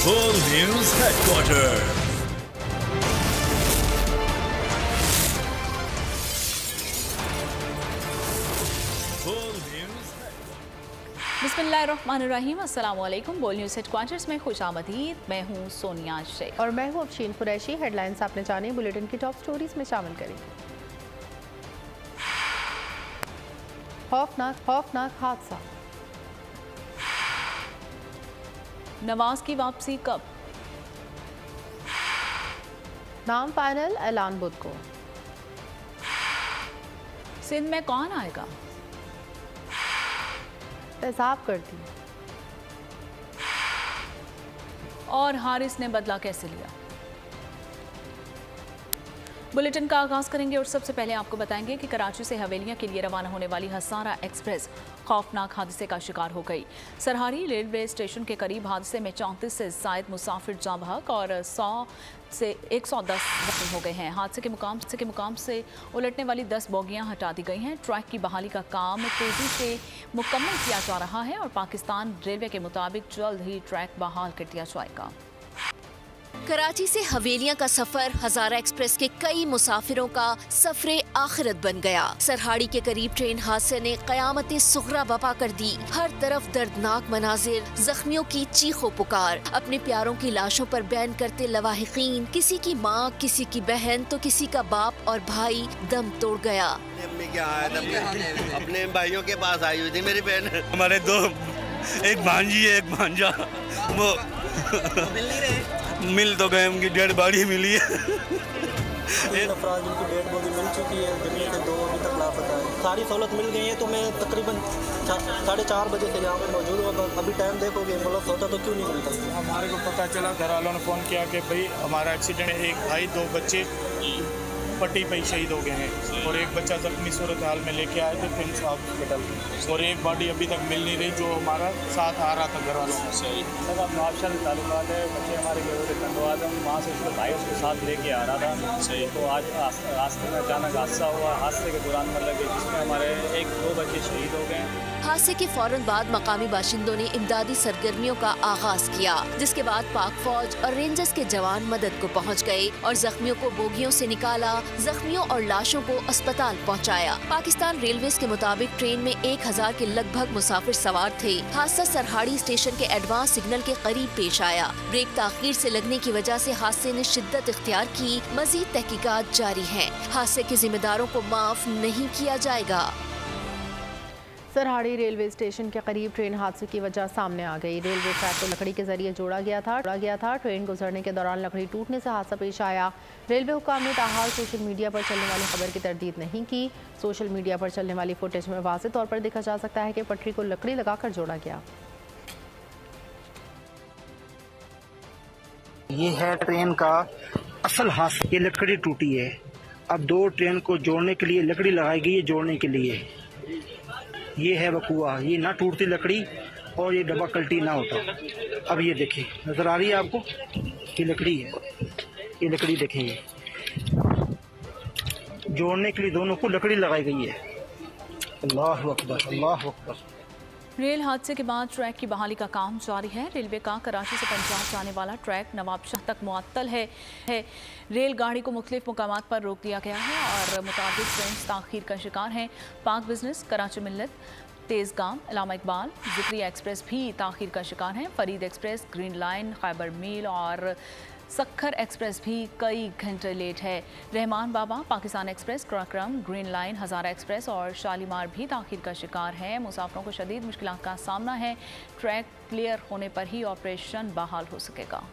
Full News Headquarters. बिस्मिल्लाहिर्रहमानिर्रहीम, अस्सलाम वालेकुम। बोल न्यूज़ हेडक्वार्टर्स में खुशामदीद। मैं हूँ सोनिया शेख और मैं हूँ अफशीन कुरैशी। हेडलाइंस आपने जाने, बुलेटिन की टॉप स्टोरीज में शामिल करेंगे। खौफनाक हादसा, नवाज की वापसी कब? नाम फाइनल, ऐलान बुध को। सिंध में कौन आएगा? तेजाब कर दी। और हारिस ने बदला कैसे लिया? बुलेटिन का आगाज करेंगे और सबसे पहले आपको बताएंगे कि कराची से हवेलियां के लिए रवाना होने वाली हज़ारा एक्सप्रेस खौफनाक हादसे का शिकार हो गई। सरहारी रेलवे स्टेशन के करीब हादसे में 34 से ज़ायद मुसाफिर जाँ बहक और 100 से 110 जख्मी हो गए हैं। हादसे के मुकाम से उलटने वाली 10 बोगियां हटा दी गई हैं। ट्रैक की बहाली का काम तेजी से मुकम्मल किया जा रहा है और पाकिस्तान रेलवे के मुताबिक जल्द ही ट्रैक बहाल कर दिया जाएगा। कराची से हवेलियां का सफर हज़ारा एक्सप्रेस के कई मुसाफिरों का सफरे आखिरत बन गया। सरहाड़ी के करीब ट्रेन हादसे ने कयामत सुगरा बपा कर दी। हर तरफ दर्दनाक मनाजिर, जख्मियों की चीखों पुकार, अपने प्यारों की लाशों पर बैन करते लवाहिकीन। किसी की माँ, किसी की बहन तो किसी का बाप और भाई दम तोड़ गया। अपने भाइयों के पास आई हुई थी मेरी बहन। हमारे दो, एक भांजी है एक भांजा, वो मिल नहीं रहे। मिल तो गए, उनकी डेड बॉडी मिली है। अफराद जिनकी डेड बॉडी मिल चुकी है, जिनमें से 2 अभी तक लापता है। सारी सहूलत मिल गई है तो मैं तकरीबन 4:30 बजे से यहाँ पर मौजूद हूँ। अभी टाइम देखोगे एम्बुलेंस होता तो क्यों नहीं मिलता। हमारे को पता चला, घर वालों ने फ़ोन किया कि भाई हमारा एक्सीडेंट है, एक भाई 2 बच्चे पट्टी पे शहीद हो गए हैं और एक बच्चा जख्मी सूरत हाल में लेके आए थे प्रिंस हॉस्पिटल और एक बॉडी अभी तक मिल नहीं रही जो हमारा साथ आ रहा था घर वालों में। सही तब आप नवाबशाह से ताल्लुक है, बच्चे हमारे गए थे कंदवाद, वहाँ से उसके भाई उसके साथ लेके आ रहा था। सही तो आज रास्ते में अचानक हादसा हुआ। हादसे के दौरान मतलब जिसमें हमारे 1-2 बच्चे शहीद हो गए। हादसे के फौरन बाद मकामी बाशिंदों ने इमदादी सरगर्मियों का आगाज किया, जिसके बाद पाक फौज और रेंजर्स के जवान मदद को पहुंच गए और जख्मियों को बोगियों से निकाला, जख्मियों और लाशों को अस्पताल पहुंचाया। पाकिस्तान रेलवेज के मुताबिक ट्रेन में 1000 के लगभग मुसाफिर सवार थे। हादसा सरहाड़ी स्टेशन के एडवांस सिग्नल के करीब पेश आया। ब्रेक ताखीर से लगने की वजह से हादसे ने शिद्दत इख्तियार की। मजीद तहकीकात जारी है। हादसे के जिम्मेदारों को माफ नहीं किया जाएगा। सरहाड़ी रेलवे स्टेशन के करीब ट्रेन हादसे की वजह सामने आ गई। रेलवे ट्रैक को लकड़ी के जरिए जोड़ा गया था। ट्रेन गुजरने के दौरान लकड़ी टूटने से हादसा पेश आया। रेलवे हुक्काम ने ताहाल सोशल मीडिया पर चलने वाली खबर की तरदीद नहीं की। सोशल मीडिया पर चलने वाली फुटेज में वाज़ेह तौर पर देखा जा सकता है कि पटरी को लकड़ी लगाकर जोड़ा गया। ये है ट्रेन का असल हादसा। ये लकड़ी टूटी है। अब 2 ट्रेन को जोड़ने के लिए लकड़ी लगाई गई है, जोड़ने के लिए। ये है वकुआ, ये ना टूटती लकड़ी और ये डब्बा कल्टी ना होता। अब ये देखें, नजर आ रही है आपको, ये लकड़ी है, ये लकड़ी देखें, ये जोड़ने के लिए दोनों को लकड़ी लगाई गई है। अल्लाह अकबर, अल्लाह अकबर। रेल हादसे के बाद ट्रैक की बहाली का काम जारी है। रेलवे का कराची से पंजाब जाने वाला ट्रैक नवाबशाह तक मुअत्तल है। रेलगाड़ी को मुख्तलिफ मुकामात पर रोक दिया गया है और मुताबिक ट्रेन ताखीर का शिकार हैं। पाक बिजनेस, कराची मिल्लत, तेज़गाम, इलामा इकबाल, ज़िक्रिया एक्सप्रेस भी ताखीर का शिकार हैं। Fareed express, green line, Khyber mail और सक्खर एक्सप्रेस भी कई घंटे लेट है। रहमान बाबा, पाकिस्तान एक्सप्रेस, क्रम, ग्रीन लाइन, हज़ारा एक्सप्रेस और शालीमार भी ताखीर का शिकार हैं। मुसाफिरों को शदीद मुश्किलात का सामना है। ट्रैक क्लियर होने पर ही ऑपरेशन बहाल हो सकेगा।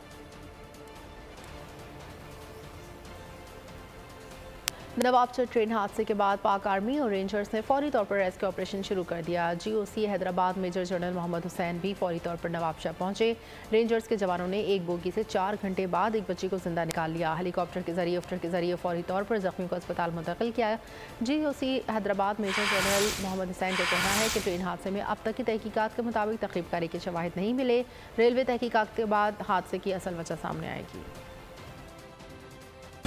नवाबशाह ट्रेन हादसे के बाद पाक आर्मी और रेंजर्स ने फौरी तौर पर रेस्क्यू ऑपरेशन शुरू कर दिया। GOC Hyderabad major general Mohammad Hussain भी फौरी तौर पर नवाबशाह पहुंचे। रेंजर्स के जवानों ने एक बोगी से 4 घंटे बाद एक बच्ची को जिंदा निकाल लिया। हेलीकॉप्टर के जरिए फौरी तौर पर जख्मियों को अस्पताल मुंतकिल किया। GOC Hyderabad major general Mohammad Hussain का कहना है कि ट्रेन हादसे में अब तक की तहकीकात के मुताबिक तकरीबकारी के शवाहिद नहीं मिले। रेलवे तहकीकात के बाद हादसे की असल वजह सामने आएगी।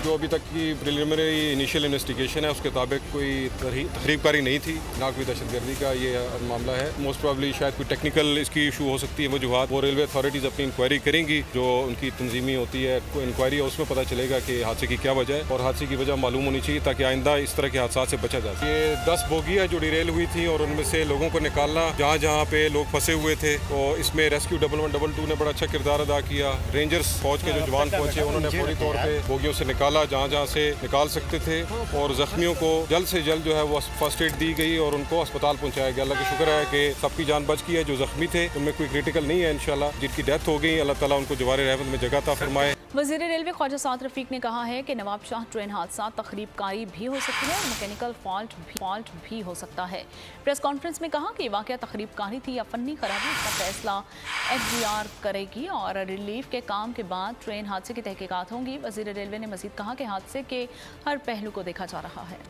जो अभी तक की प्रिलिमिनरी इनिशियल इन्वेस्टिगेशन है उसके मुताबिक कोई तकरीबकारी नहीं थी, ना कोई दहशतगर्दी का ये मामला है। मोस्ट प्रॉब्ली शायद कोई टेक्निकल इसकी इशू हो सकती है, वजूहात वो रेलवे अथॉरिटीज़ अपनी इंक्वायरी करेंगी, जो उनकी तंजीमी होती है कोई इंक्वायरी है उसमें पता चलेगा कि हादसे की क्या वजह है और हादसे की वजह मालूम होनी चाहिए ताकि आइंदा इस तरह के हादसा से बचा जा सके। ये 10 बोगियाँ जो डिरेल हुई थी और उनमें से लोगों को निकालना, जहाँ जहाँ पे लोग फंसे हुए थे, तो इसमें रेस्क्यू 1112 ने बड़ा अच्छा किरदार अदा किया। रेंजर्स फौज के जो जवान पहुंचे उन्होंने पूरी तौर पे बोगियों से निकाला जहाँ जहाँ से निकाल सकते थे और जख्मियों को जल्द से जल्द जो है वो फर्स्ट एड दी गई और उनको अस्पताल पहुँचाया गया। अल्लाह का शुक्र है कि सबकी जान बच गई है। जो जख्मी थे उनमें कोई क्रिटिकल नहीं है इंशाल्लाह। जिनकी डेथ हो गई अल्लाह ताला उनको जवार रहमत में जगह अता फरमाए। वज़ीर रेलवे ख्वाजा साद रफीक ने कहा है कि नवाबशाह ट्रेन हादसा तखरीबकारी भी हो सकती है और मैकेनिकल फॉल्ट भी हो सकता है। प्रेस कॉन्फ्रेंस में कहा कि ये वाक़या तखरीबकारी थी या फन्नी खराबी, इसका फैसला FGR करेगी और रिलीफ के काम के बाद ट्रेन हादसे की तहकीकात होंगी। वज़ीर रेलवे ने मज़ीद कहा कि हादसे के हर पहलू को देखा जा रहा है।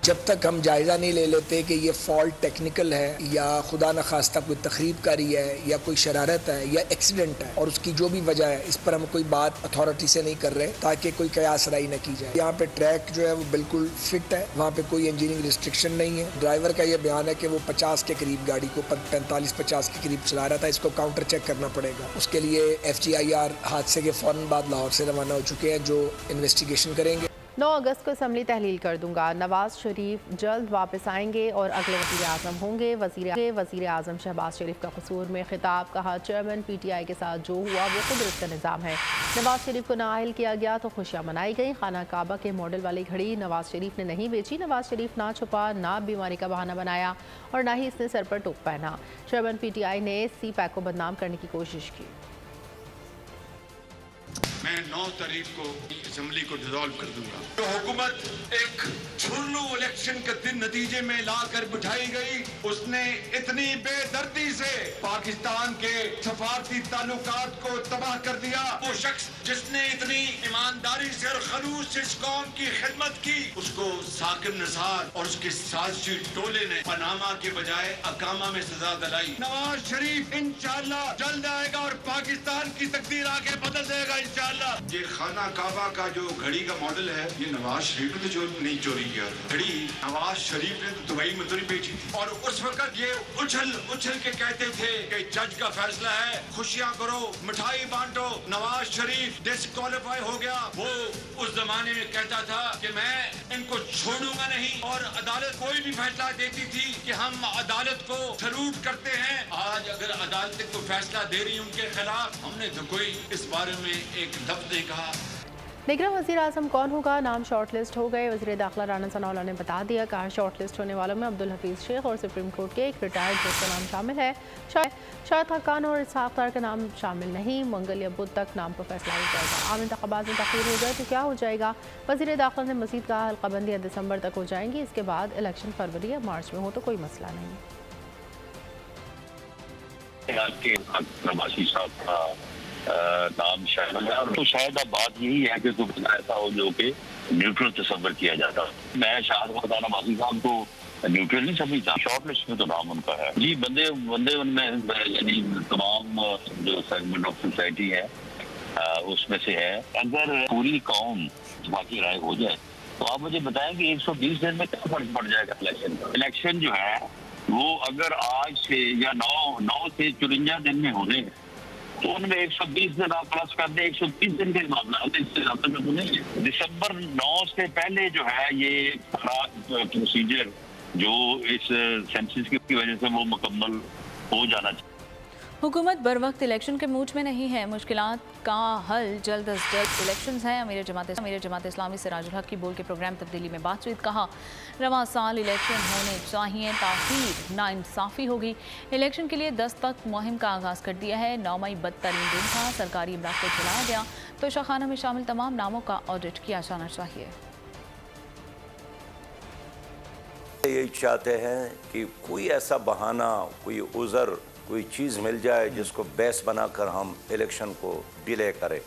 जब तक हम जायज़ा नहीं ले लेते कि ये फॉल्ट टेक्निकल है या खुदा न खास्ता कोई तखरीबकारी है या कोई शरारत है या एक्सीडेंट है और उसकी जो भी वजह है, इस पर हम कोई बात अथॉरिटी से नहीं कर रहे ताकि कोई कयासराई न की जाए। यहाँ पे ट्रैक जो है वो बिल्कुल फिट है, वहाँ पे कोई इंजीनियरिंग रिस्ट्रिक्शन नहीं है। ड्राइवर का ये बयान है कि वो 50 के करीब गाड़ी को 45-50 के करीब चला रहा था। इसको काउंटर चेक करना पड़ेगा। उसके लिए FGIR हादसे के फ़ौरन बाद लाहौर से रवाना हो चुके हैं जो इन्वेस्टिगेशन करेंगे। 9 अगस्त को असम्बली तहलील कर दूंगा। नवाज शरीफ जल्द वापस आएंगे और अगले वज़ीर आज़म होंगे। वज़ीर आज़म शहबाज शरीफ का कसूर में खिताब। कहा चेयरमैन PTI के साथ जो हुआ वो कुदरत का निज़ाम है। नवाज शरीफ को नाअहल किया गया तो खुशियाँ मनाई गई। खाना काबा के मॉडल वाली घड़ी नवाज शरीफ ने नहीं बेची। नवाज शरीफ ना छुपा, ना बीमारी का बहाना बनाया और ना ही इसने सर पर टोप पहना। चेयरमैन PTI ने CPAC को बदनाम करने की कोशिश की। मैं 9 तारीख को असेंबली को डिसॉल्व कर दूंगा। तो हुकूमत एक झुर्नू इलेक्शन के दिन नतीजे में लाकर बिठाई गई, उसने इतनी बेदर्दी से पाकिस्तान के सफारती ताल्लुकात को तबाह कर दिया। वो शख्स जिसने इतनी ईमानदारी से और खलूस से इस कौम की खिदमत की, उसको साकिब निसार और उसके साजिशी टोले ने पनामा के बजाय अकामा में सजा दिलाई। नवाज शरीफ इंशाअल्लाह जल्द आएगा और पाकिस्तान की तकदीर आगे बदल देगा इंशाअल्लाह। ये खाना काबा का जो घड़ी का मॉडल है, ये नवाज शरीफ ने तो नहीं चोरी किया था। घड़ी नवाज शरीफ ने तो दुबई में चोरी बेची थी और उस वक्त ये उछल के कहते थे कि जज का फैसला है, खुशियां करो, मिठाई बांटो। नवाज शरीफ डिस्क्वालीफाई हो गया। वो उस जमाने में कहता था कि मैं इनको छोड़ूंगा नहीं और अदालत कोई भी फैसला देती थी कि हम अदालत को सल्यूट करते हैं। आज अगर अदालत को फैसला दे रही उनके खिलाफ, हमने तो कोई इस बारे में एक लफ्ज़ नहीं कहा। निगरान वज़ीर आज़म कौन होगा, नाम शॉर्ट लिस्ट हो गए। वज़ीर दाखिला राना सनाउल्लाह ने बता दिया। कहा शॉर्ट लिस्ट होने वालों में अब्दुल हफीज़ शेख और सुप्रीम कोर्ट के एक रिटायर्ड जज का नाम शामिल है। शाहिद खान और इसहाक तार का नाम शामिल नहीं। मंगल या बुध तक नाम पर फैसला हो जाएगा। आम इंतखाबात में तख़ीर हो जाए तो क्या हो जाएगा। वज़ीर दाखिला ने मज़ीद कहा हल्काबंदी दिसंबर तक हो जाएंगी, इसके बाद इलेक्शन फरवरी या मार्च में हो तो कोई मसला नहीं। नाम शामिल है और तो शायद अब बात यही है कि कुछ ऐसा हो जो कि न्यूट्रल तस्वर किया जाता। मैं शायद खुदा नवाज़ी साहब को न्यूट्रल नहीं समझता। शॉर्ट लिस्ट में तो नाम उनका है जी। बंदे उनमें यानी तमाम जो सेगमेंट ऑफ सोसाइटी है उसमें से है। अगर पूरी कौम बाकी राय हो जाए तो आप मुझे बताएं कि 120 दिन में क्या फर्क पड़ जाएगा इलेक्शन का। इलेक्शन जो है वो अगर आज से या 9 से 54 दिन में होने तो उनमें 120 दिन आप प्लस कर दे, 130 दिन के मामला इससे ज्यादा में तो नहीं है। दिसंबर 9 से पहले जो है ये प्रोसीजर जो इस सेंसस की वजह से वो मुकम्मल हो जाना चाहिए। हुकूमत बर वक्त इलेक्शन के मूड में नहीं है। मुश्किलात का हल जल्द अज जल्द इलेक्शंस हैं। अमीर जमात इस्लामी सिराजुल हक की बोल के प्रोग्राम तब्दीली में बातचीत। कहा रवां साल इलेक्शन होने चाहिए, ताख़ीर नाइंसाफ़ी होगी। इलेक्शन के लिए 10 तक मुहिम का आगाज़ कर दिया है। 9 मई बदतरीन दिन था, सरकारी इमदाद को जलाया गया तो शाखाना में शामिल तमाम नामों का ऑडिट किया जाना चाहिए। यही चाहते हैं कि कोई ऐसा बहाना, कोई उज़र, कोई चीज़ मिल जाए जिसको बेस बनाकर हम इलेक्शन को डिले करें।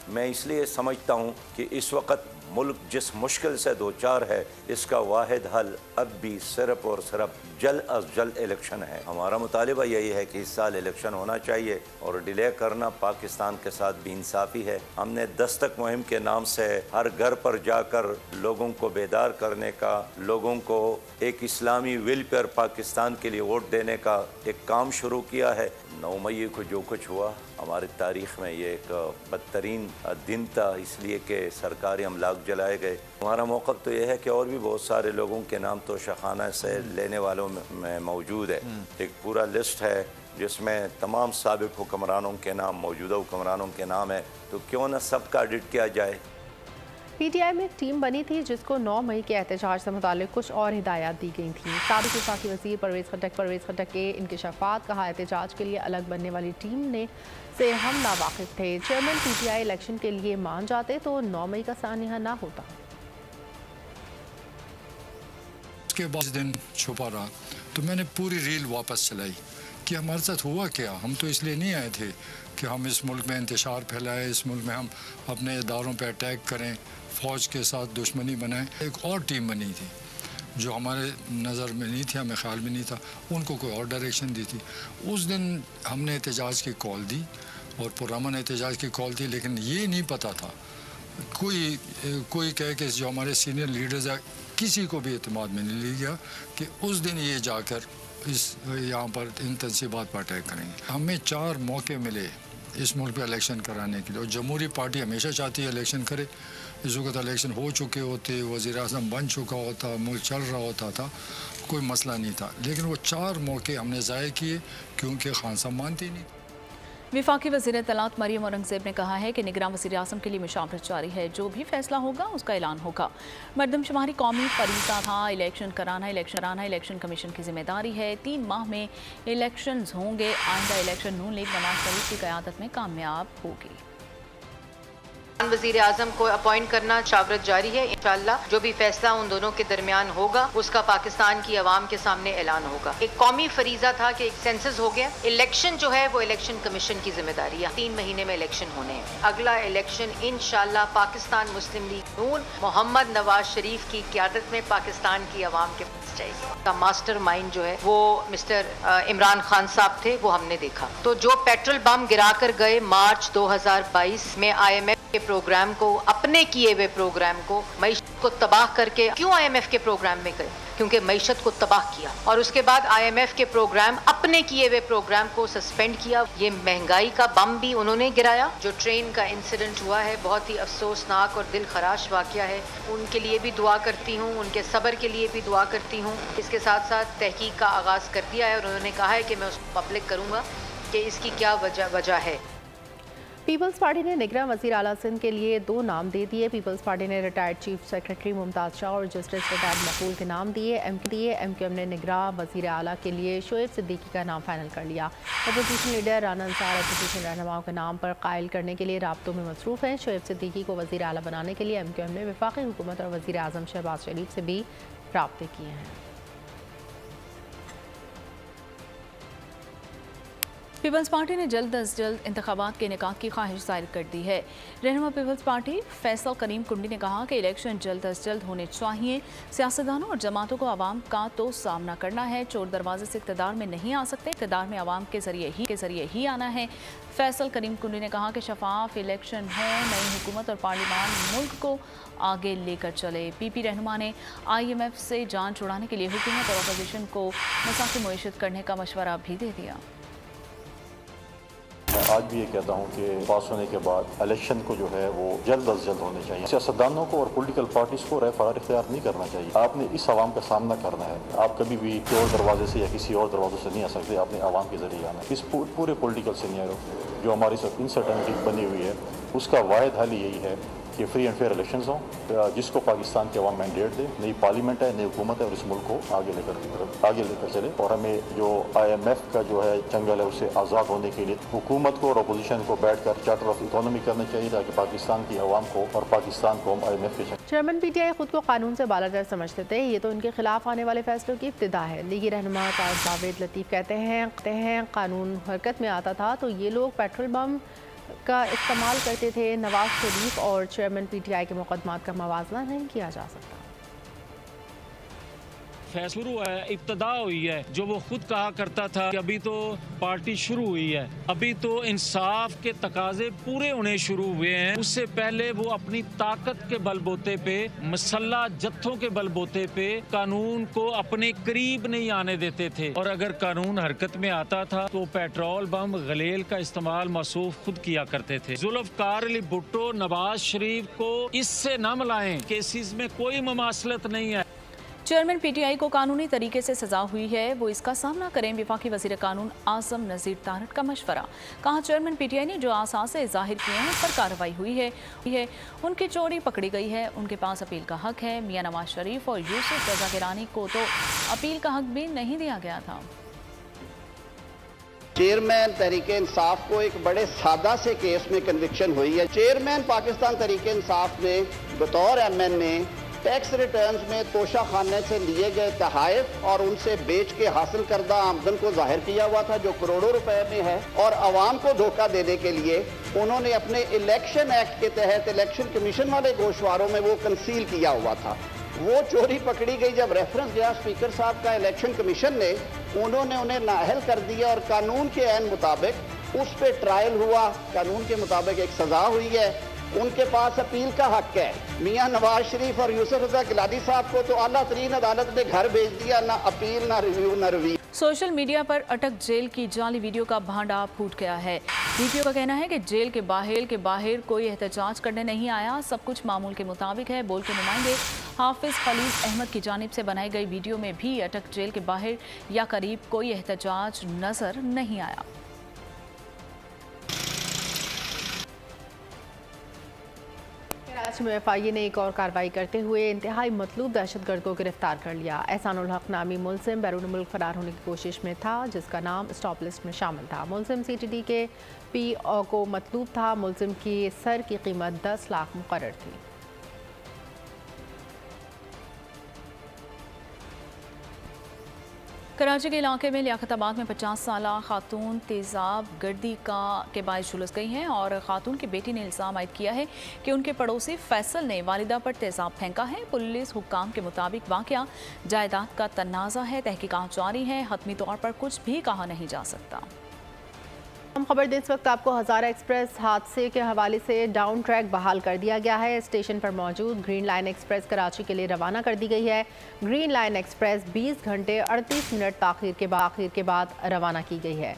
मैं इसलिए समझता हूँ कि इस वक्त मुल्क जिस मुश्किल से दो चार है, इसका वाहिद हल अब भी सिर्फ और सिर्फ जल्द अज जल्द इलेक्शन है। हमारा मुतालिबा यही है कि इस साल इलेक्शन होना चाहिए और डिले करना पाकिस्तान के साथ बेइंसाफ़ी है। हमने दस्तक मुहिम के नाम से हर घर पर जाकर लोगों को बेदार करने का, लोगों को एक इस्लामी विल पर पाकिस्तान के लिए वोट देने का एक काम शुरू किया है। 9 मई को जो कुछ हुआ हमारी तारीख़ में ये एक बदतरीन दिन था, इसलिए कि सरकारी अमलाक जलाए गए। हमारा मौक़िफ़ तो यह है कि और भी बहुत सारे लोगों के नाम तो शखाना से लेने वालों में मौजूद है। एक पूरा लिस्ट है जिसमें तमाम साबिक़ हुक्मरानों के नाम, मौजूदा हुक्मरानों के नाम है, तो क्यों ना सबका ऑडिट किया जाए। पीटीआई में एक टीम बनी थी जिसको 9 मई के एहतजाज से मुतालिक कुछ और हिदायत दी गई थी। साबिक़ वफाकी वज़ीर परवेज़ खट्टक के इंकशाफात कहा एहतजाज के लिए अलग बनने वाली टीम से हम नावाकिफ़ थे। चेयरमैन पीटीआई इलेक्शन के लिए मान जाते तो 9 मई का सानिया ना होता। उसके बाद दिन छुपा रहा तो मैंने पूरी रील वापस चलाई कि हमारे साथ हुआ क्या। हम तो इसलिए नहीं आए थे कि हम इस मुल्क में इंतशार फैलाएं, इस मुल्क में हम अपने इदारों पर अटैक करें, फ़ौज के साथ दुश्मनी बनाएं। एक और टीम बनी थी जो हमारे नज़र में नहीं थी, हमें ख्याल में नहीं था, उनको कोई और डायरेक्शन दी थी। उस दिन हमने एहतजाज की कॉल दी और पुरअमन एहतजाज की कॉल थी, लेकिन ये नहीं पता था, कोई कहे कि जो हमारे सीनियर लीडर्स हैं किसी को भी एतमाद में नहीं लिया गया कि उस दिन ये जाकर यहाँ पर इन तनसीबात पर अटैक करेंगे। हमें 4 मौके मिले इस मुल्क में इलेक्शन कराने के लिए और जमहूरी पार्टी हमेशा चाहती है इलेक्शन करे। इस वक्त इलेक्शन हो चुके होते, वज़ीर आज़म बन चुका होता, मुल्क चल रहा होता था, कोई मसला नहीं था, लेकिन वो 4 मौके हमने ज़ाय किए क्योंकि खान साहब मानते नहीं। वफाकी वज़ीर इत्तलात मरियम औरंगज़ेब ने कहा है कि निगरान वज़ीर आज़म के लिए मुशावरत जारी है, जो भी फैसला होगा उसका ऐलान होगा। मरदमशुमारी कौमी फरीज़ा था, इलेक्शन कराना इलेक्शन कमीशन की जिम्मेदारी है। 3 माह में इलेक्शन होंगे। आइंदा इलेक्शन नून लीग नवाज शरीफ की क़यादत में कामयाब होगी। वज़ीर आज़म को अपॉइंट करना मुशावरत जारी है। इंशाअल्लाह जो भी फैसला उन दोनों के दरमियान होगा उसका पाकिस्तान की आवाम के सामने ऐलान होगा। एक कौमी फरीजा था कि एक सेंसस हो गया, इलेक्शन जो है वो इलेक्शन कमीशन की जिम्मेदारी है। 3 महीने में इलेक्शन होने हैं। अगला इलेक्शन इंशाअल्लाह पाकिस्तान मुस्लिम लीग नून मोहम्मद नवाज शरीफ की क़यादत में पाकिस्तान की आवाम के पास जाएगी। मास्टर माइंड जो है वो मिस्टर इमरान खान साहब थे, वो हमने देखा। तो जो पेट्रोल बम गिरा कर गए मार्च 2022 में IMF के प्रोग्राम को, अपने किए हुए प्रोग्राम को, मईशत को तबाह करके क्यों IMF के प्रोग्राम में गए? क्योंकि मईशत को तबाह किया और उसके बाद IMF के प्रोग्राम, अपने किए हुए प्रोग्राम को सस्पेंड किया। ये महंगाई का बम भी उन्होंने गिराया। जो ट्रेन का इंसिडेंट हुआ है बहुत ही अफसोसनाक और दिल खराश वाक़या है। उनके लिए भी दुआ करती हूँ, उनके सब्र के लिए भी दुआ करती हूँ। इसके साथ साथ तहकीक का आगाज़ कर दिया है और उन्होंने कहा है कि मैं उसको पब्लिक करूँगा कि इसकी क्या वजह है। पीपल्स पार्टी ने निगरान वज़ीर आला सिंध के लिए 2 नाम दे दिए। पीपल्स पार्टी ने retired chief secretary Mumtaz Shah और जस्टिस रिटायर्ड मकबूल के नाम दिए। MQM ने निगरान वज़ीर आला के लिए शोएब सिद्दीकी का नाम फाइनल कर लिया। Opposition leader Rana Ansar opposition रहनुमाओं के नाम पर कायल करने के लिए राब्तों में मसरूफ़ हैं। शोएब सिद्दीकी को वज़ीर आला बनाने के लिए MQM ने वफाकी हुकूमत और वज़ीर आज़म शहबाज शरीफ से भी राब्ते किए हैं। पीपल्स पार्टी ने जल्द अज जल्द इंतखाबात के इनेकाद की ख्वाहिश जाहिर कर दी है। रहनुमा पीपल्स पार्टी फैसल करीम कुंडी ने कहा कि इलेक्शन जल्द अज जल्द होने चाहिए। सियासतदानों और जमातों को आवाम का तो सामना करना है। चोर दरवाजे से इक़्तिदार में नहीं आ सकते, इक़्तिदार में आवाम के ज़रिए ही आना है। फैसल करीम कुंडी ने कहा कि शफाफ इलेक्शन हो, नई हुकूमत और पार्लिमान मुल्क को आगे लेकर चले। PP रहनुमा ने IMF से जान छुड़ाने के लिए हुकूमत और अपोजिशन को मसाक़ी मुयश्शत करने का मशवरा भी दे दिया। मैं आज भी ये कहता हूँ कि पास होने के बाद इलेक्शन को जो है वो जल्द अज जल्द होने चाहिए। सियासतदानों को और पॉलिटिकल पार्टीज को राय फरार इख्तियार नहीं करना चाहिए। आपने इस आवाम का सामना करना है। आप कभी भी और दरवाजे से या किसी और दरवाजों से नहीं आ सकते, आपने आवाम के जरिए आना है। इस पूरे पॉलिटिकल सीनियरों जो हमारी सब इनसर्टेनिटी बनी हुई है उसका वाहिद हल यही है कि फ्री एंड फेयर इलेक्शंस हों, जिसको पाकिस्तान की आवाम मैंडेट दे। नई पार्लियामेंट है, नई हुकूमत है और इस मुल्क को आगे लेकर चले। और हमें जो IMF का जो है जंगल है उससे आज़ाद होने के लिए हुकूमत को और अपोजिशन को बैठकर चार्टर ऑफ इकोनॉमी करना चाहिए ताकि पाकिस्तान की आवाम को और पाकिस्तान को हम IMF के चेयरमैन PTI खुद को कानून से बालातर समझते थे। ये तो उनके खिलाफ आने वाले फैसलों की इब्तिदा है। लीगी रहनुमा जावेद लतीफ़ कहते हैं कानून हरकत में आता था तो ये लोग पेट्रोल बम का इस्तेमाल करते थे। नवाज शरीफ और चेयरमैन PTI के मुकदमात का मवाजना नहीं किया जा सकता। फैसला शुरू है, इब्तदा हुई है। जो वो खुद कहा करता था कि अभी तो पार्टी शुरू हुई है, अभी तो इंसाफ के तकाजे पूरे होने शुरू हुए हैं। उससे पहले वो अपनी ताकत के बलबूते पे, मसल्ला जत्थों के बलबूते पे कानून को अपने करीब नहीं आने देते थे। और अगर कानून हरकत में आता था तो पेट्रोल बम गलेल का इस्तेमाल मसूफ खुद किया करते थे। जुल्फकार अली भुट्टो, नवाज शरीफ को इससे न मिलाएं, केसेस में कोई ममासलत नहीं है। चेयरमैन PTI को कानूनी तरीके से सजा हुई है, वो इसका सामना करें। वफाकी वज़ीर कानून आज़म नज़ीर तारट का मशवरा। कहा चेयरमैन PTI ने जो आसासे ज़ाहिर किए हैं उस पर कार्रवाई हुई है। उनकी चोरी पकड़ी गई है, उनके पास अपील का हक है। मियां नवाज शरीफ और यूसुफ रज़ा गिलानी को तो अपील का हक भी नहीं दिया गया था। चेयरमैन तहरीके इंसाफ को एक बड़े सादा से केस में कन्विक्शन हुई है। चेयरमैन पाकिस्तान तहरीके इंसाफ में बतौर MNA टैक्स रिटर्न्स में तोशा खाने से लिए गए तहाइफ और उनसे बेच के हासिल करदा आमदन को जाहिर किया हुआ था, जो करोड़ों रुपए में है। और आवाम को धोखा देने के लिए उन्होंने अपने इलेक्शन एक्ट के तहत इलेक्शन कमीशन वाले गोशवारों में वो कंसील किया हुआ था। वो चोरी पकड़ी गई जब रेफरेंस गया स्पीकर साहब का इलेक्शन कमीशन ने, उन्होंने उन्हें नाअहल कर दिया और कानून के ऐन मुताबिक उस पर ट्रायल हुआ। कानून के मुताबिक एक सजा हुई है, उनके पास अपील का हक है। मियां नवाज शरीफ और यूसुफ रज़ा गिलानी साहब को तो आला तरीन अदालत ने घर भेज दिया, ना अपील ना रिव्यू ना रिव्यू। सोशल मीडिया पर अटक जेल की जाली वीडियो का भांडा फूट गया है। वीडियो का कहना है कि जेल के बाहर कोई एहतजाज करने नहीं आया, सब कुछ मामूल के मुताबिक है। बोल के नुमाइंदे हाफिज खलील अहमद की जानिब से बनाई गई वीडियो में भी अटक जेल के बाहर या करीब कोई एहतजाज नजर नहीं आया। कराची में FIA ने एक और कार्रवाई करते हुए इंतहाई मतलूब दहशतगर्द को गिरफ्तार कर लिया। एहसानुल हक नामी मुलजिम बैरून मुल्क फरार होने की कोशिश में था, जिसका नाम स्टॉप लिस्ट में शामिल था। मुलजिम CTD के PO को मतलूब था। मुलजिम की सर की कीमत 10 लाख मुकर्रर थी। कराची के इलाके में लियाकताबाद में 50 साला खातून तेज़ाब गर्दी के बायस झुलस गई हैं और खातून की बेटी ने इल्ज़ाम आयद किया है कि उनके पड़ोसी फैसल ने वालिदा पर तेज़ाब फेंका है। पुलिस हुक्काम के मुताबिक वाक़या जायदाद का तनाज़ा है, तहकीकात जारी है, हतमी तौर पर कुछ भी कहा नहीं जा सकता। हम खबर दें, इस वक्त आपको हज़ारा एक्सप्रेस हादसे के हवाले से डाउन ट्रैक बहाल कर दिया गया है। स्टेशन पर मौजूद ग्रीन लाइन एक्सप्रेस कराची के लिए रवाना कर दी गई है। ग्रीन लाइन एक्सप्रेस 20 घंटे 38 मिनट ताख़ीर के बाद रवाना की गई है।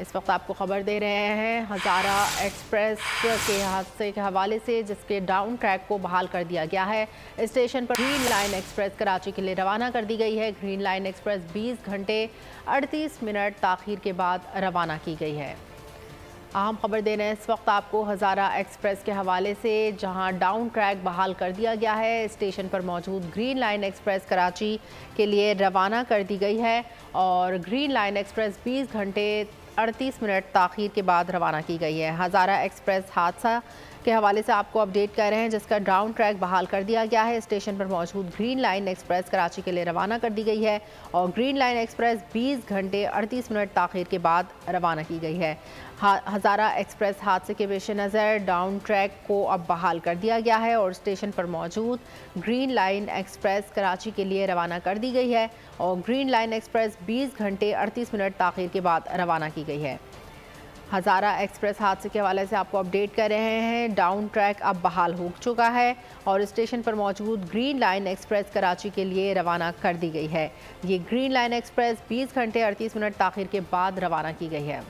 इस वक्त आपको खबर दे रहे हैं हज़ारा एक्सप्रेस के हादसे के हवाले से, जिसके डाउन ट्रैक को बहाल कर दिया गया है। स्टेशन पर ग्रीन लाइन एक्सप्रेस कराची के लिए रवाना कर दी गई है। ग्रीन लाइन एक्सप्रेस 20 घंटे 38 मिनट ताख़ीर के बाद रवाना की गई है। अहम खबर दे रहे हैं इस वक्त आपको हज़ारा एक्सप्रेस के हवाले से, जहां डाउन ट्रैक बहाल कर दिया गया है। स्टेशन पर मौजूद ग्रीन लाइन एक्सप्रेस कराची के लिए रवाना कर दी गई है और ग्रीन लाइन एक्सप्रेस 20 घंटे 38 मिनट ताख़ीर के बाद रवाना की गई है। हज़ारा एक्सप्रेस हादसा के हवाले से आपको अपडेट कर रहे हैं, जिसका डाउन ट्रैक बहाल कर दिया गया है। स्टेशन पर मौजूद ग्रीन लाइन एक्सप्रेस कराची के लिए रवाना कर दी गई है और ग्रीन लाइन एक्सप्रेस 20 घंटे 38 मिनट ताख़ीर के बाद रवाना की गई है। हज़ारा एक्सप्रेस हादसे के पेश नज़र डाउन ट्रैक को अब बहाल कर दिया गया है और स्टेशन पर मौजूद ग्रीन लाइन एक्सप्रेस कराची के लिए रवाना कर दी गई है और ग्रीन लाइन एक्सप्रेस 20 घंटे 38 मिनट ताख़ीर के बाद रवाना की गई है। हज़ारा एक्सप्रेस हादसे के हवाले से आपको अपडेट कर रहे हैं। डाउन ट्रैक अब बहाल हो चुका है और स्टेशन पर मौजूद ग्रीन लाइन एक्सप्रेस कराची के लिए रवाना कर दी गई है। ये ग्रीन लाइन एक्सप्रेस 20 घंटे 38 मिनट ताख़ीर के बाद रवाना की गई है।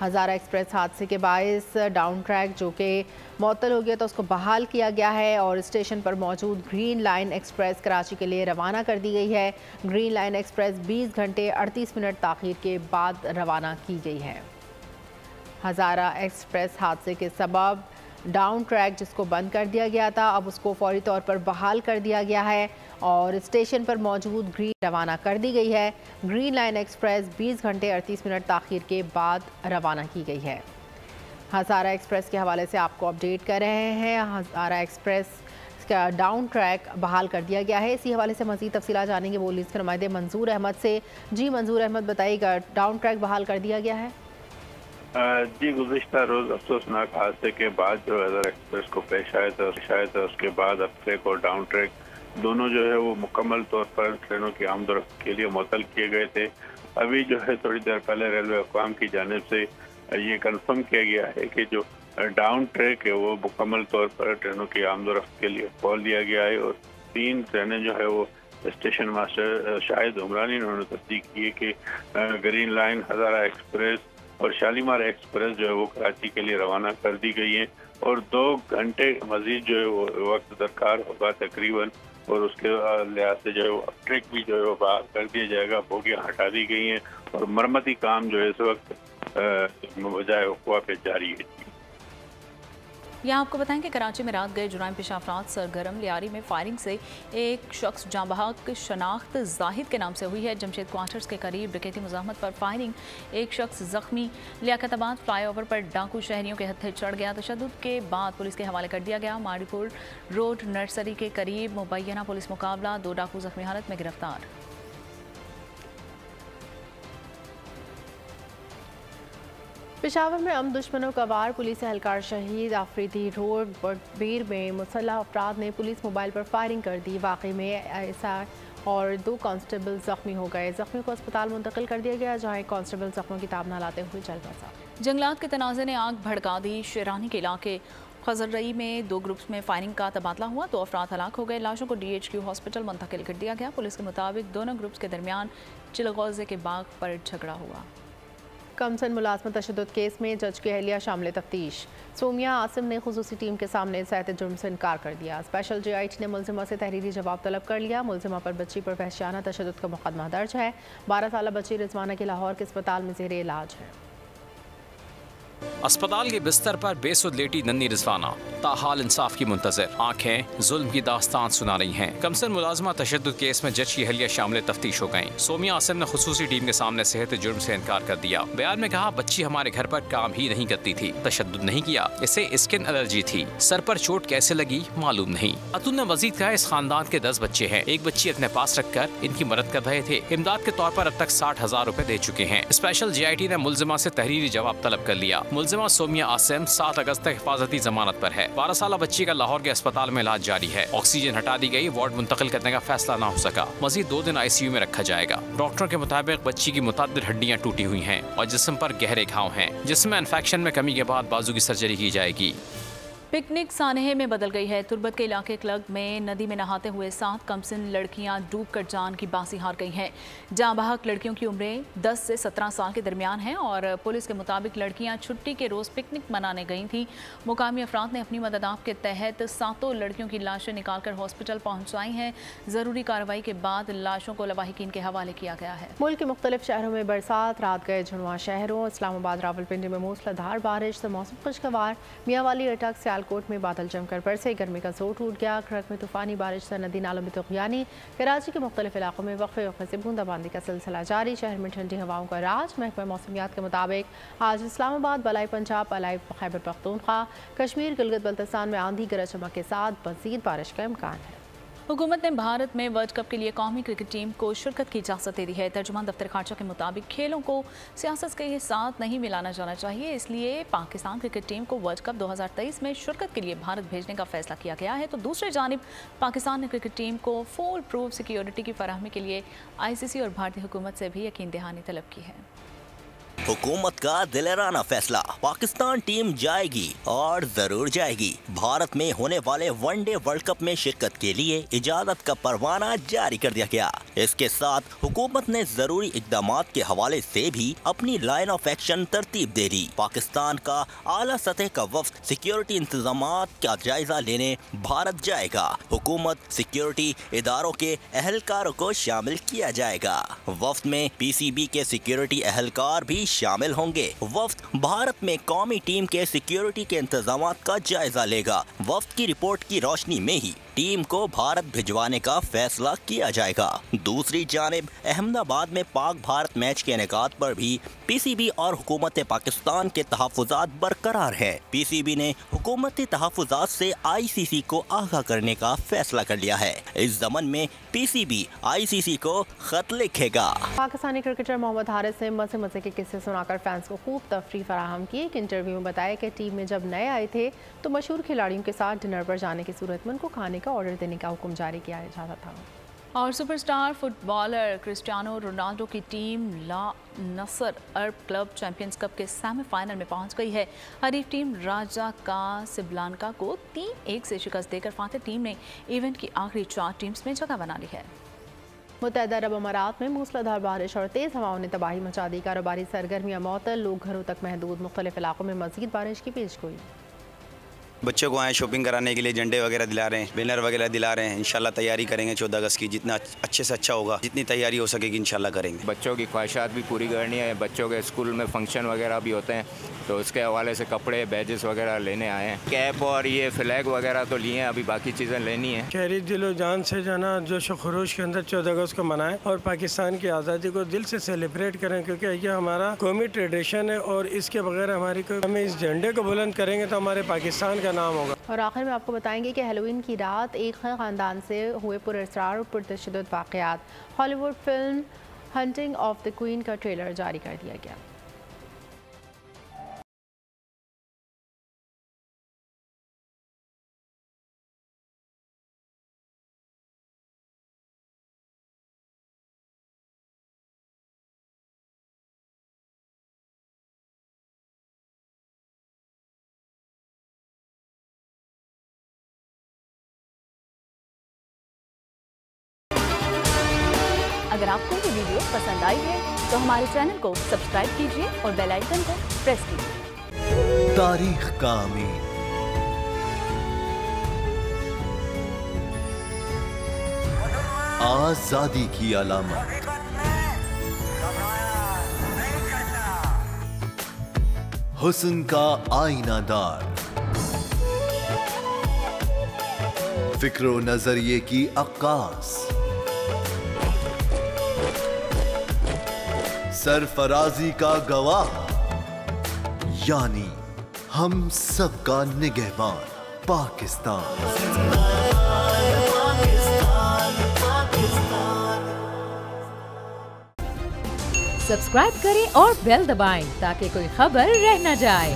हज़ारा एक्सप्रेस हादसे के बायस डाउन ट्रैक जो कि मुअत्तल हो गया था, उसको बहाल किया गया है और स्टेशन पर मौजूद ग्रीन लाइन एक्सप्रेस कराची के लिए रवाना कर दी गई है। ग्रीन लाइन एक्सप्रेस 20 घंटे 38 मिनट ताख़ीर के बाद रवाना की गई है। हज़ारा एक्सप्रेस हादसे के सबब डाउन ट्रैक जिसको बंद कर दिया गया था, अब उसको फौरी तौर पर बहाल कर दिया गया है और स्टेशन पर मौजूद ग्रीन रवाना कर दी गई है। ग्रीन लाइन एक्सप्रेस 20 घंटे 38 मिनट ताख़ीर के बाद रवाना की गई है। हज़ारा एक्सप्रेस के हवाले से आपको अपडेट कर रहे हैं। हज़ारा एक्सप्रेस का डाउन ट्रैक बहाल कर दिया गया है। इसी हवाले से मज़ीद तफसीलात जानेंगे पुलिस के नुमाइंदे मंजूर अहमद से। जी मंजूर अहमद, बताइएगा, डाउन ट्रैक बहाल कर दिया गया है? जी, गुज़िश्ता रोज़ अफसोसनाक हादसे के बाद जो वेदर एक्सप्रेस को पेश आया था उसके बाद अप ट्रैक और डाउन ट्रैक दोनों जो है वो मुकम्मल तौर पर ट्रेनों की आमदोरफ्त के लिए मुअत्तल किए गए थे। अभी जो है थोड़ी देर पहले रेलवे अक़वाम की जानिब से ये कंफर्म किया गया है कि जो डाउन ट्रैक है वो मुकम्मल तौर पर ट्रेनों की आमदोरफ्त के लिए खोल दिया गया है और 3 ट्रेनें जो है वो स्टेशन मास्टर शाहिद उमरानी ने उन्होंने तस्दीक की है कि ग्रीन लाइन, हज़ारा एक्सप्रेस और शालीमार एक्सप्रेस जो है वो कराची के लिए रवाना कर दी गई है और 2 घंटे मजीद जो है वो वक्त दरकार होगा तकरीबन, और उसके लिहाज से जो है वो ट्रैक भी जो है वो बाहर कर दिया जाएगा, बोगियाँ हटा दी गई हैं और मरम्मती काम जो है इस वक्त बजाय वक़्वा पे जारी है। यहाँ आपको बताएं कि कराची में रात गए जुराइम पेशा अफराद सरगर्म। लियारी में फायरिंग से एक शख्स जाँ बहक शनाख्त जाहिद के नाम से हुई है। जमशेद क्वार्टर्स के करीब डकैती मुज़ाहमत पर फायरिंग, एक शख्स जख्मी। लियाकताबाद फ्लाईओवर पर डाकू शहरियों के हत्थे चढ़ गया, तशद्दुद के बाद पुलिस के हवाले कर दिया गया। माड़ीपुर रोड नर्सरी के करीब मुबैना पुलिस मुकाबला, 2 डाकू जख्मी हालत में गिरफ्तार। पेशावर में दुश्मनों का वार, पुलिस एहलकार शहीद। आफरीदी रोड बटबीर में मुसल्लह अफराद ने पुलिस मोबाइल पर फायरिंग कर दी। वाक़ई में एसआई और 2 कांस्टेबल जख्मी हो गए। जख्मी को अस्पताल मुंतकिल कर दिया गया, जहाँ एक कांस्टेबल जख्मों की ताब न लाते हुए चल बसा। जंगलात के तनाज़े ने आग भड़का दी। शेरानी के इलाके खजरई में 2 ग्रुप्स में फायरिंग का तबादला हुआ, 2 अफराद हलाक हो गए। लाशों को DHQ हॉस्पिटल मुंतकिल कर दिया गया। पुलिस के मुताबिक दोनों ग्रुप्स के दरमियान चिलगौजे के बाग पर झगड़ा हुआ। कमसन मुलाजमत तशद्दुद केस में जज की अहलिया शामिल तफ्तीश। सोमिया आसिम ने खुसूसी टीम के सामने ज़ायद जुर्म से इनकार कर दिया। स्पेशल GIT ने मुलजिमा से तहरीरी जवाब तलब कर लिया। मुलजिमा पर बच्ची पर वहशियाना तशद्दुद का मुकदमा दर्ज है। 12 साल बच्ची रिजवाना की लाहौर के अस्पताल में ज़ेर इलाज है। अस्पताल के बिस्तर पर बेसुध लेटी नन्ही रिजवाना ताहाल इंसाफ की मुंतजर, आंखें जुल्म की दास्तान सुना रही हैं। कमसन मुलाजमा तशद्दुद केस में जज की अहलिया शामिल तफ्तीश हो गयी। सोमिया आसिम ने खुसूसी टीम के सामने सेहत जुर्म से इनकार कर दिया। बयान में कहा, बच्ची हमारे घर पर काम ही नहीं करती थी, तशद्दुद नहीं किया, इसे स्किन एलर्जी थी, सर पर चोट कैसे लगी मालूम नहीं। खातून ने मजीद कहा, इस खानदान के 10 बच्चे हैं, एक बच्ची अपने पास रखकर इनकी मदद कर रहे थे। इमदाद के तौर पर अब तक 60,000 रुपए दे चुके हैं। स्पेशल GIT ने मुलजिमा से तहरीरी जवाब तलब कर लिया। मुलजिमा सोमिया आसिम 7 अगस्त तक हिफाजती जमानत पर है। 12 साल बच्ची का लाहौर के अस्पताल में इलाज जारी है। ऑक्सीजन हटा दी गई, वार्ड मुंतकिल करने का फैसला न हो सका। मजीद 2 दिन ICU में रखा जाएगा। डॉक्टरों के मुताबिक बच्ची की मुतअद्दिद हड्डियां टूटी हुई हैं और जिस्म पर गहरे घाव हैं, जिसमें इन्फेक्शन में कमी के बाद बाजू की सर्जरी की जाएगी। पिकनिक सानहे में बदल गई है। तुर्बत के इलाके क्लब में नदी में नहाते हुए 7 कमसिन लड़कियां डूबकर जान की बाजी हार गई हैं। जाँ बहक लड़कियों की उम्रें 10 से 17 साल के दरमियान हैं और पुलिस के मुताबिक लड़कियां छुट्टी के रोज़ पिकनिक मनाने गई थीं। मुकामी अफराद ने अपनी मदद आप के तहत 7 लड़कियों की लाशें निकालकर हॉस्पिटल पहुँचाई हैं। ज़रूरी कार्रवाई के बाद लाशों को लवाहिकीन के हवाले किया गया है। मुल्क के मुख्तलिफ शहरों में बरसात, रात गए झुनवा शहरों इस्लामाबाद, रावलपिंडी में मूसलाधार बारिश से मौसम खुशगवार। मियांवाली, अटक, सियालकोट में बादल जमकर बरसे, गर्मी का जोर टूट गया। खड़क में तूफानी बारिश से नदी नालों में तुग़यानी। कराची के मुख्तलिफ इलाकों में वक्फे वक्फे से बूंदाबांदी का सिलसिला जारी। शहर में ठंडी हवाओं का राज। महकमा मौसमियात के मुताबिक आज इस्लामाबाद, बलाई पंजाब, अलाई खैबर पख्तूनख्वा, कश्मीर, गिलगित बल्तिस्तान में आंधी गरज चमक के साथ मज़ीद बारिश का इम्कान है। हुकूमत ने भारत में वर्ल्ड कप के लिए कौमी क्रिकेट टीम को शिरकत की इजाज़त दे दी है। तर्जुमान दफ्तर खारजा के मुताबिक खेलों को सियासत के साथ नहीं मिलाना जाना चाहिए, इसलिए पाकिस्तान क्रिकेट टीम को वर्ल्ड कप 2023 में शिरकत के लिए भारत भेजने का फैसला किया गया है। तो दूसरी जानिब पाकिस्तान ने क्रिकेट टीम को फुल प्रूफ सिक्योरिटी की फराहमी के लिए ICC और भारतीय हुकूमत से भी यकीन दहानी तलब की है। हुकूमत का दिलराना फैसला, पाकिस्तान टीम जाएगी और जरूर जाएगी। भारत में होने वाले वनडे वर्ल्ड कप में शिरकत के लिए इजाजत का परवाना जारी कर दिया गया। इसके साथ हुकूमत ने जरूरी इकदामात के हवाले से भी अपनी लाइन ऑफ एक्शन तरतीब दे दी। पाकिस्तान का आला सतह का वफ्द सिक्योरिटी इंतजामात का जायजा लेने भारत जाएगा। हुकूमत सिक्योरिटी इदारों के अहलकारों को शामिल किया जाएगा। वफ्द में PCB के सिक्योरिटी अहलकार भी शामिल होंगे। वफ्द भारत में कौमी टीम के सिक्योरिटी के इंतजामात का जायजा लेगा। वफ्द की रिपोर्ट की रोशनी में ही टीम को भारत भिजवाने का फैसला किया जाएगा। दूसरी जानिब अहमदाबाद में पाक भारत मैच के इनेकाद पर भी पीसीबी और हुकूमत पाकिस्तान के तहफ़्फ़ुज़ात बरकरार है। पीसीबी ने हुकूमती तहफ़्फ़ुज़ात से आईसीसी को आगाह करने का फैसला कर लिया है। इस ज़मन में पीसीबी आईसीसी को खत लिखेगा। पाकिस्तानी क्रिकेटर मोहम्मद हारिस ने मज़े के किस्से सुनाकर फैंस को खूब तफरीह फराहम की। एक इंटरव्यू में बताया कि टीम में जब नए आए थे तो मशहूर खिलाड़ियों के साथ डिनर पर जाने की सूरत में उनको खाने का ऑर्डर देने का हुक्म जारी किया जाता था। और सुपरस्टार फुटबॉलर क्रिस्टियानो रोनाल्डो की टीम ला नसर अरब क्लब चैंपियंस कप के सेमीफाइनल में पहुंच गई है। हरीफ टीम राजा कासाब्लांका को 3-1 से शिकस्त देकर फातिह टीम ने इवेंट की आखिरी 4 टीम्स में जगह बना ली है। मुत्तहदा अरब अमारात में मूसलाधार बारिश और तेज़ हवाओं ने तबाही मचा दी। कारोबारी सरगर्मियाँ मुअत्तल, लोग घरों तक महदूद। मुख्तलिफ इलाकों में मज़ीद बारिश की पेशगोई। बच्चों को आए शॉपिंग कराने के लिए झंडे वगैरह दिला रहे हैं, बैनर वगैरह दिला रहे हैं। इंशाल्लाह तैयारी करेंगे 14 अगस्त की, जितना अच्छे से अच्छा होगा, जितनी तैयारी हो सकेगी इंशाल्लाह करेंगे। बच्चों की ख्वाहिशात भी पूरी करनी है। बच्चों के स्कूल में फंक्शन वगैरह भी होते हैं तो उसके हवाले से कपड़े बैजेस वगैरह लेने आए हैं। कैप और ये फ्लैग वगैरह तो लिए हैं, अभी बाकी चीज़ें लेनी है। शहरी दिलो जान से जाना जोश खरोश के अंदर 14 अगस्त को मनाएं और पाकिस्तान की आज़ादी को दिल से सेलिब्रेट करें, क्योंकि ये हमारा कौमी ट्रेडिशन है और इसके बगैर हम इस झंडे को बुलंद करेंगे तो हमारे पाकिस्तान का नाम होगा। और आखिर में आपको बताएंगे कि हेलोवीन की रात एक ख़ानदान से हुए पुरअसरार और पुरतशद्दुद वाक़यात। Hollywood film hunting of the queen का ट्रेलर जारी कर दिया गया। अगर आपको ये वीडियो पसंद आई है तो हमारे चैनल को सब्सक्राइब कीजिए और बेल आइकन को प्रेस कीजिए। तारीख का अमीन, आजादी की अलामत, हुस्न का आईनादार, फिक्रो नजरिए की अक्कास, सरफराजी का गवाह, यानी हम सबका निगहबान पाकिस्तान। सब्सक्राइब करें और बेल दबाएं ताकि कोई खबर रह न जाए।